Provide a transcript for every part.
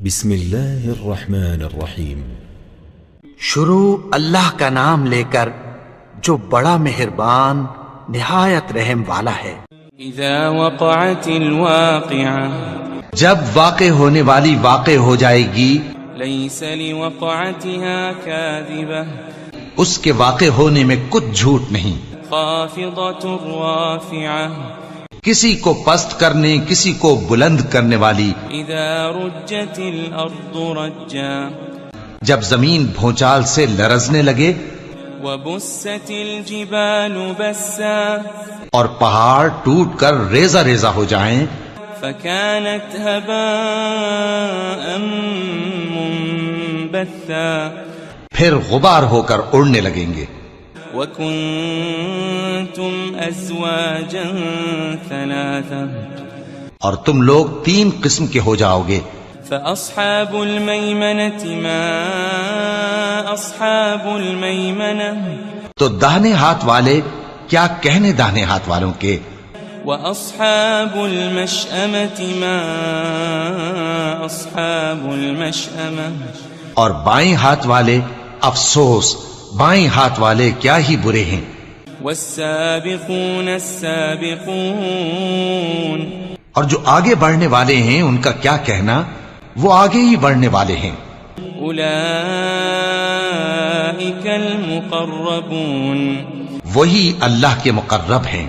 بسم اللہ الرحمن الرحیم۔ شروع اللہ کا نام لے کر جو بڑا مہربان نہایت رحم والا ہے۔ اذا وقعت الواقعہ، جب واقع ہونے والی واقع ہو جائے گی، لیس لوقعتها کاذبہ، اس کے واقع ہونے میں کچھ جھوٹ نہیں، خافضۃ رافعہ، کسی کو پست کرنے کسی کو بلند کرنے والی۔ اذا رجت الارض رجا، جب زمین بھونچال سے لرزنے لگے، وبست الجبال بسا، اور پہاڑ ٹوٹ کر ریزہ ریزہ ہو جائیں، فكانت هباء منبثا، پھر غبار ہو کر اڑنے لگیں گے۔ وكنتم ازواجا ثلاثا، اور تم لوگ 3 قسم کے ہو جاؤ گے۔ فأصحاب الميمنة ما أصحاب الميمنة، تو داہنے ہاتھ والے کیا کہنے داہنے ہاتھ والوں کے، وأصحاب المشأمة ما أصحاب المشأمة، اور بائیں ہاتھ والے افسوس بائیں ہاتھ والے کیا ہی برے ہیں۔ والسابقون السابقون، اور جو آگے بڑھنے والے ہیں ان کا کیا کہنا، وہ آگے ہی بڑھنے والے ہیں۔ أولئك المقربون، وہی اللہ کے مقرب ہیں،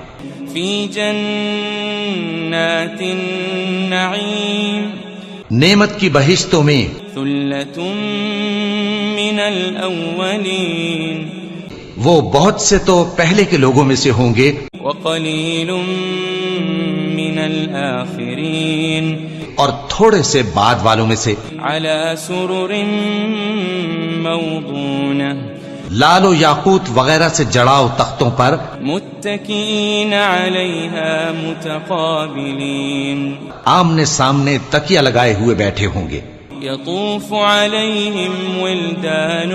في جنات النعيم، نعمت کی بہشتوں میں۔ ثلة من الأولين، وہ بہت سے تو پہلے کے لوگوں میں سے ہوں گے، وقليل من الآخرين، اور تھوڑے سے بعد والوں میں سے۔ على سرر موضونة، لال و یاقوت وغیرہ سے جڑاؤ تختوں پر، متكئين عليها متقابلين، آمنے سامنے تکیہ لگائے ہوئے بیٹھے ہوں گے۔ يطوف عليهم ولدان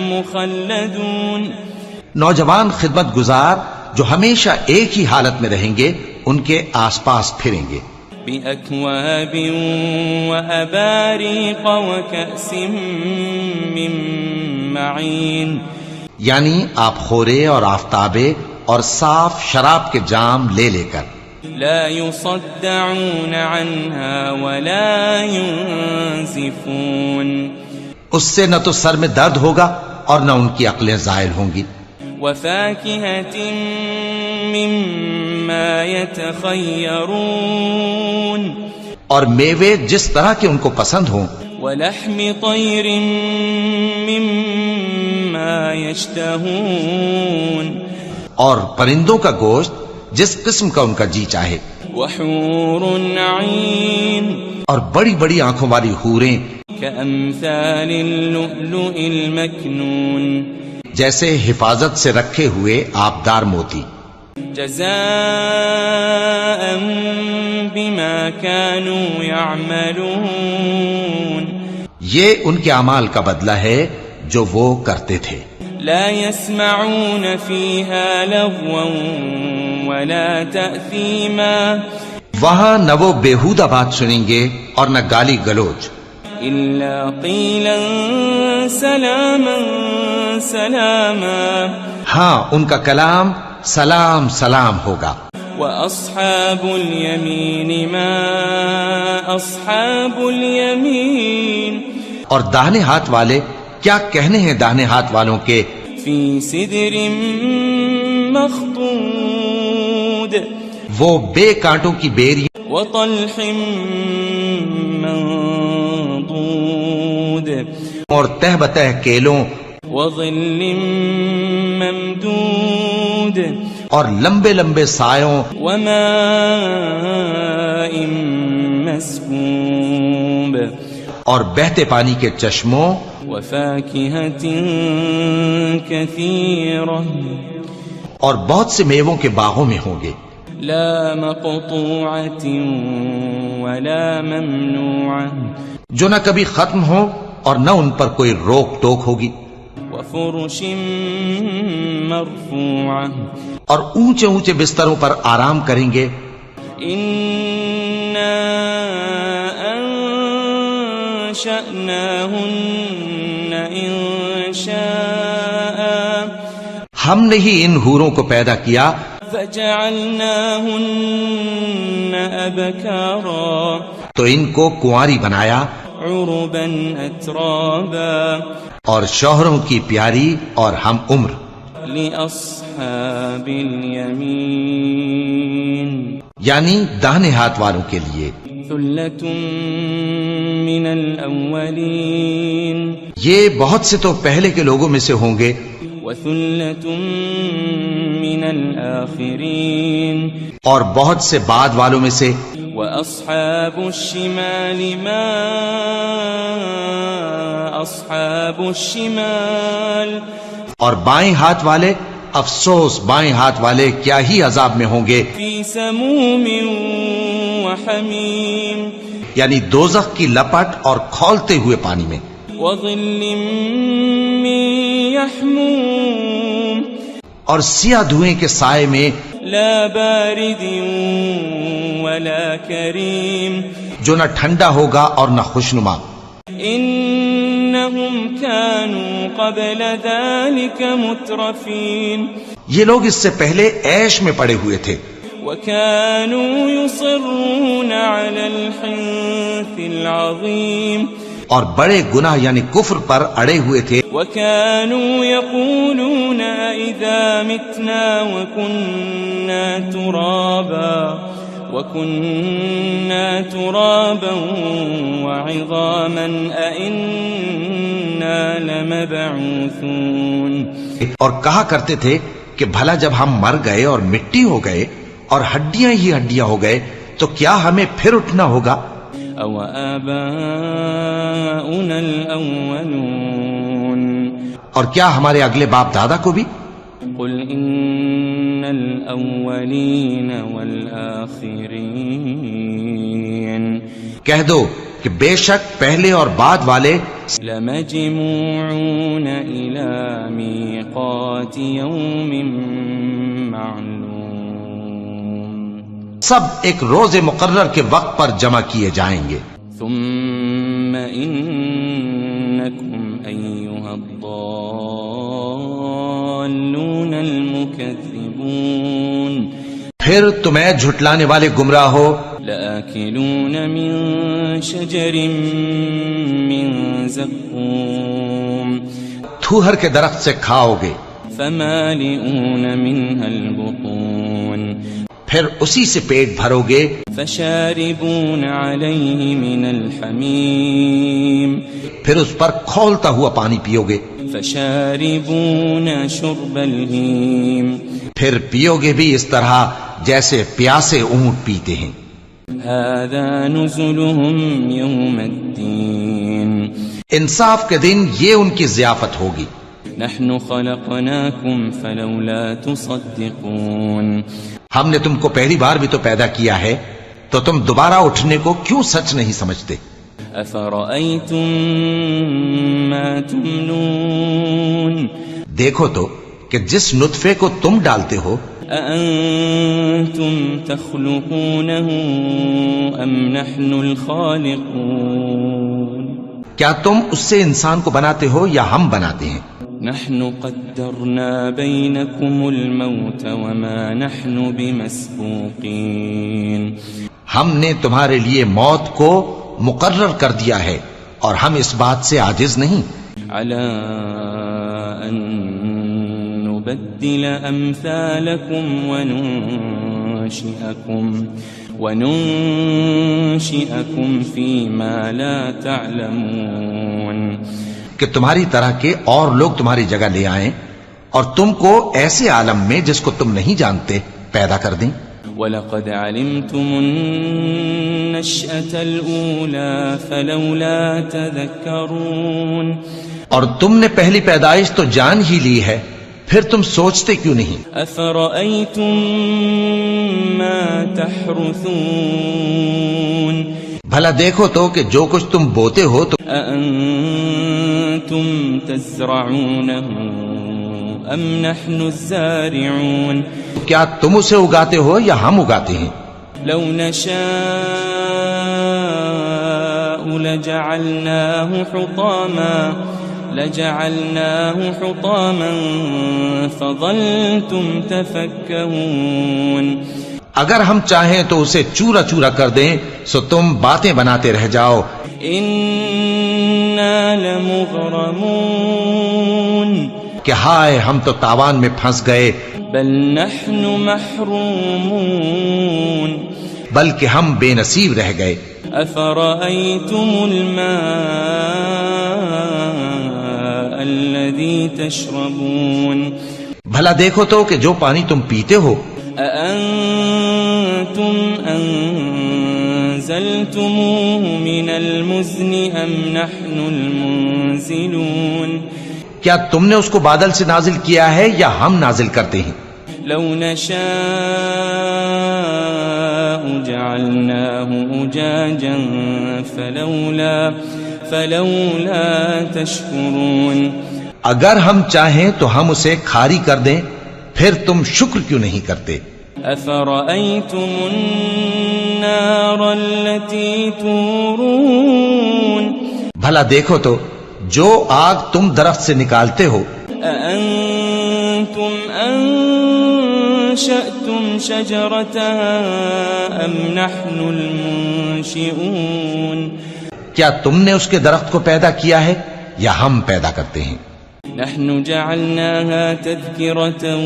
مخلدون، نوجوان خدمت گزار جو ہمیشہ ایک ہی حالت میں رہیں گے ان کے آس پاس پھریں گے۔ بأكواب وأباريق وكأس من معين، یعنی آپ خورے اور آفتابے اور صاف شراب کے جام لے لے کر۔ لا يصدعون عنها ولا ينزفون، اس سے نہ تو سر میں درد ہوگا اور نہ ان کی عقلیں زائل ہوں گی۔ وفاكهة مما يتخيرون، اور میوے جس طرح کے ان کو پسند ہوں، ولحم طير مما يشتهون، اور پرندوں کا گوشت جس قسم کا ان کا جی چاہے، وحور عين، اور بڑی بڑی آنکھوں والی حوریں كأمثال اللؤلؤ المكنون، جیسے حفاظت سے رکھے ہوئے آبدار موتی۔ جزاء بما كانوا يعملون، یہ ان کے اعمال کا بدلہ ہے جو وہ کرتے تھے۔ لا يسمعون فيها لغوا ولا تأثيما، وہاں نہ وہ بیہودہ بات سنیں گے اور نہ گالی گلوچ، إلا قيلا سلاما سلاما، ہاں ان کا کلام سلام سلام ہوگا۔ وأصحاب اليمين ما أصحاب اليمين، اور داہنے ہاتھ والے کیا کہنے ہیں داہنے ہاتھ والوں کے، في سدر مخضود، وہ بے کانٹوں کی بیری وطلح منضود، اور تہ بتہ کیلوں وظل ممدود، اور لمبے لمبے سایوں، وماء مسكوب، اور بہتے پانی کے چشموں، وفاكهة كثيرة، اور بہت سے میووں کے باغوں میں ہوں گے، لا مقطوعة ولا ممنوعة، جو نہ کبھی ختم ہو اور نہ ان پر کوئی روک ٹوک ہوگی، وفرش مرفوعة، اور اونچے اونچے بستروں پر آرام کریں گے۔ أنشأناهن إنشاء ہم نے ہی ان حوروں کو پیدا کیا فجعلناهن أبكارا تو ان کو کنواری بنایا عربا أترابا اور شوہروں کی پیاری اور ہم عمر لأصحاب اليمين یعنی داہنے ہاتھ والوں کے لیے ثلة من الأولين یہ بہت سے تو پہلے کے لوگوں میں سے ہوں گے وثلة من الآخرين اور بہت سے بعد والوں میں سے وأصحاب الشمال ما أصحاب الشمال اور بائیں ہاتھ والے افسوس بائیں ہاتھ والے کیا ہی عذاب میں ہوں گے في سموم وحميم یعنی دوزخ کی لپٹ اور کھولتے ہوئے پانی میں وظل من يحموم اور سیاہ دھوئیں کے سائے میں لا بارد ولا كريم جو نہ ٹھنڈا ہوگا اور نہ خوشنما إنهم كانوا قبل ذلك مترفين یہ لوگ اس سے پہلے عیش میں پڑے ہوئے تھے وكانوا يصرون على الحنث العظيم اور بڑے گناہ یعنی کفر پر اڑے ہوئے تھے وكانوا يقولون إذا متنا وكنا ترابا وعظاما أئنا لمبعوثون اور کہا کرتے تھے کہ بھلا جب ہم مر گئے اور مٹی ہو گئے اور ہڈیاں ہی ہڈیاں ہو گئے تو کیا ہمیں پھر اٹھنا ہوگا أو آباؤنا الأولون اور کیا ہمارے اگلے باپ دادا کو بھی قل إن الأولين والآخرين کہہ دو کہ بے شک پہلے اور بعد والے لمجموعون إلى ميقات يوم معلوم سب ایک روز مقرر کے وقت پر جمع کیے جائیں گے ثم إنكم أيها الضالون المكذبون پھر تمہیں جھٹلانے والے گمراہ ہو لآكلون من شجر من زقوم تھوہر کے درخت سے کھاؤ گے فمالئون منها البطون پھر اسی سے پیٹ بھرو گے فشاربون عليه من الحميم پھر اس پر کھولتا ہوا پانی پیو گے فشاربون شرب الهيم پھر پیو گے بھی اس طرح جیسے پیاسے اونٹ پیتے ہیں هذا نزلهم يوم الدين انصاف کے دن یہ ان کی ضیافت ہوگی نحن خلقناكم فلولا تصدقون ہم نے تم کو پہلی بار بھی تو پیدا کیا ہے تو تم دوبارہ اٹھنے کو کیوں سچ نہیں سمجھتے أفرأيتم ما تمنون دیکھو تو کہ جس نطفے کو تم ڈالتے ہو أأنتم تخلقونه أم نحن الخالقون کیا تم اس سے انسان کو بناتے ہو یا ہم بناتے ہیں نحن قدرنا بينكم الموت وما نحن بمسبوقين ہم نے تمہارے لیے موت کو مقرر کر دیا ہے اور ہم اس بات سے عاجز نہیں على أن نبدل أمثالكم وننشئكم فيما لا تعلمون کہ تمہاری طرح کے اور لوگ تمہاری جگہ لے آئیں اور تم کو ایسے عالم میں جس کو تم نہیں جانتے پیدا کر دیں وَلَقَدْ عَلِمْتُمُ النَّشْأَةَ الْأُولَى فَلَوْلَا تَذَكَّرُونَ اور تم نے پہلی پیدائش تو جان ہی لی ہے پھر تم سوچتے کیوں نہیں أَفَرَأَيْتُم مَّا تَحْرُثُونَ بھلا دیکھو تو کہ جو کچھ تم بوتے ہو تو أَأَنتُمْ تَزْرَعُونَهُ أَمْ نَحْنُ الزَّارِعُونَ کیا تم اسے اگاتے ہو یا ہم اگاتے ہیں لو نشاء لجعلناه حطاما فظلتم تفكهون. اگر ہم چاہیں تو اسے چورا چورا کر دیں سو تم باتیں بناتے رہ جاؤ. انا لمغرمون. کہ ہائے ہم تو تاوان میں پھنس گئے. بل نحن محرومون. بلکہ ہم بے نصیب رہ گئے. افرأيتم الماء الذي تشربون. بھلا دیکھو تو کہ جو پانی تم پیتے ہو. أأنتم أنزلتموه من المزن أم نحن المنزلون. کیا تم نے اس کو بادل سے نازل کیا ہے یا ہم نازل کرتے ہیں؟ لو نشاء جعلناه أجاجا فلولا تشكرون. اگر ہم چاہیں تو ہم اسے کھاری کر دیں پھر تم شکر کیوں نہیں کرتے؟ أفرأيتم النار التي تورون. بھلا دیکھو تو جو آگ تم درخت سے نکالتے ہو. أأنتم أنشأتم شجرتها أم نحن المنشئون. کیا تم نے اس کے درخت کو پیدا کیا ہے یا ہم پیدا کرتے ہیں؟ نحن جعلناها تذكرة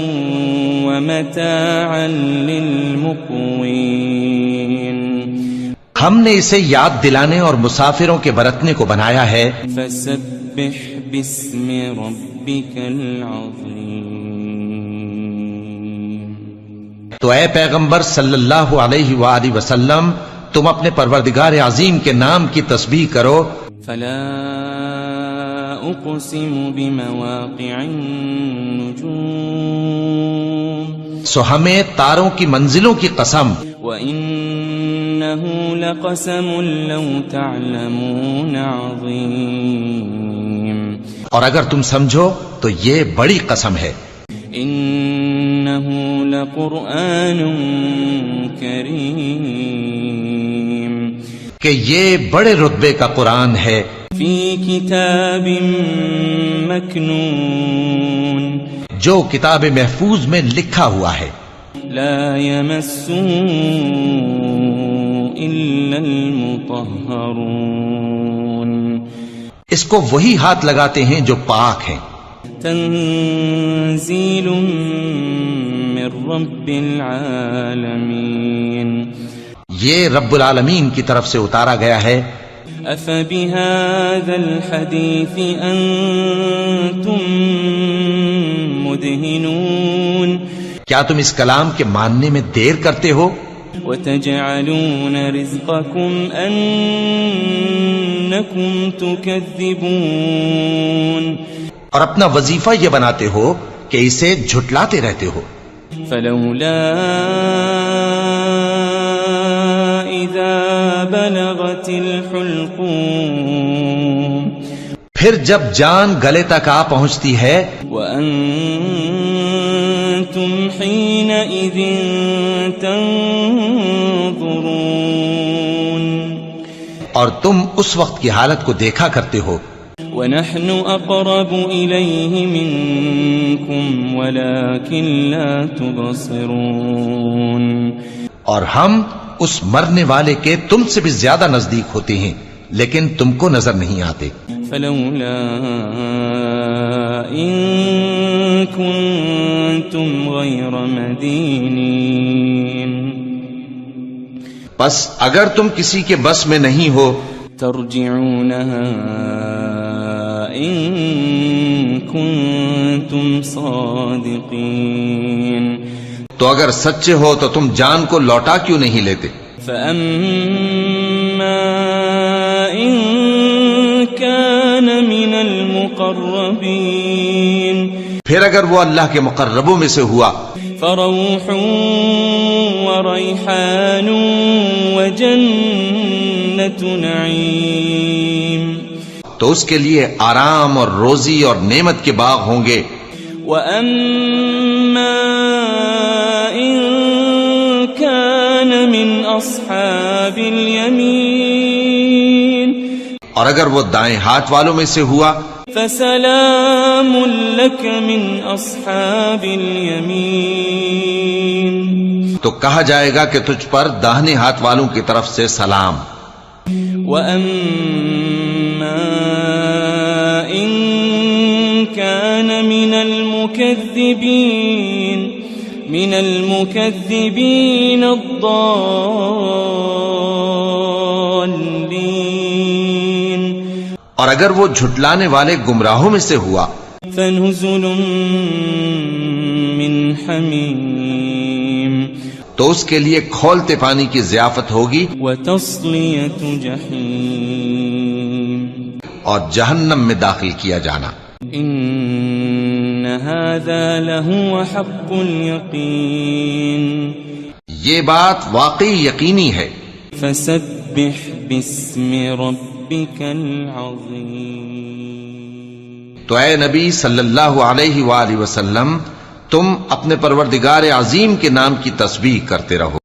ومتاعا للمقوين. ہم نے اسے یاد دلانے اور مسافروں کے برتنے کو بنایا ہے. فسبح باسم ربك العظيم. تو اے پیغمبر صلی اللہ علیہ وآلہ وسلم تم اپنے پروردگار عظیم کے نام کی تسبیح کرو. فلا اقسم بمواقع النجوم. سو ہمیں تاروں کی منزلوں کی قسم. وَإِنَّهُ لَقَسَمٌ لَوْ تَعْلَمُونَ عَظِيمٌ. اور اگر تم سمجھو تو یہ بڑی قسم ہے. إِنَّهُ لَقُرْآنٌ كَرِيمٌ. کہ یہ بڑے رتبے کا قرآن ہے. فِي كِتَابٍ مَكْنُونٍ. جو کتاب محفوظ میں لکھا ہوا ہے. لا يمسه إلا المطهرون. اس کو وہی ہاتھ لگاتے ہیں جو پاک ہیں. تنزيل من رب العالمين. یہ رب العالمین کی طرف سے اتارا گیا ہے. أفبهذا الحديث أنتم مدهنون. کیا تم اس کلام کے ماننے میں دیر کرتے ہو؟ وتجعلون رزقكم أنكم تكذبون. اور اپنا وظیفہ یہ بناتے ہو کہ اسے جھٹلاتے رہتے ہو. فلولا إذا بلغت الحلقوم. پھر جب جان گلے تک آ پہنچتی ہے. وأنتم حينئذ تنظرون. اور تم اس وقت کی حالت کو دیکھا کرتے ہو. ونحن أقرب إليه منكم ولكن لا تبصرون. اور ہم اس مرنے والے کے تم سے بھی زیادہ نزدیک ہوتے ہیں لیکن تم کو نظر نہیں آتے. فلولا إن كنتم غير مدينين. بس اگر تم کسی کے بس میں نہیں ہو ترجعونها إن كنتم صادقين. تو اگر سچے ہو تو تم جان کو لوٹا کیوں نہیں لیتے؟ فأما إن كان من المقربين. پھر اگر وہ اللہ کے مقربوں میں سے ہوا فروح وريحان وجنة نعيم. تو اس کے لیے آرام اور روزی اور نعمت کے باغ ہوں گے. وَأَمَّا إِن كَانَ مِنْ أَصْحَابِ الْيَمِينِ. اور اگر وہ دائیں ہاتھ والوں میں سے ہوا فسلام لك من أصحاب اليمين تو کہا جائے گا کہ تجھ پر داہنے ہاتھ والوں کی طرف سے سلام. وأما إن كان من المكذبين الضالين اور اگر وہ جھٹلانے والے گمراہوں میں سے ہوا فنزل من حمیم تو اس کے لیے کھولتے پانی کی ضیافت ہوگی وتصلیۃ جحیم اور جہنم میں داخل کیا جانا. ان هذا لهو حق اليقین یہ بات واقعی یقینی ہے. فسبح باسم ربك العظیم تو اے نبی صلی اللہ علیہ وآلہ وسلم تم اپنے پروردگار عظیم کے نام کی تسبیح کرتے رہو.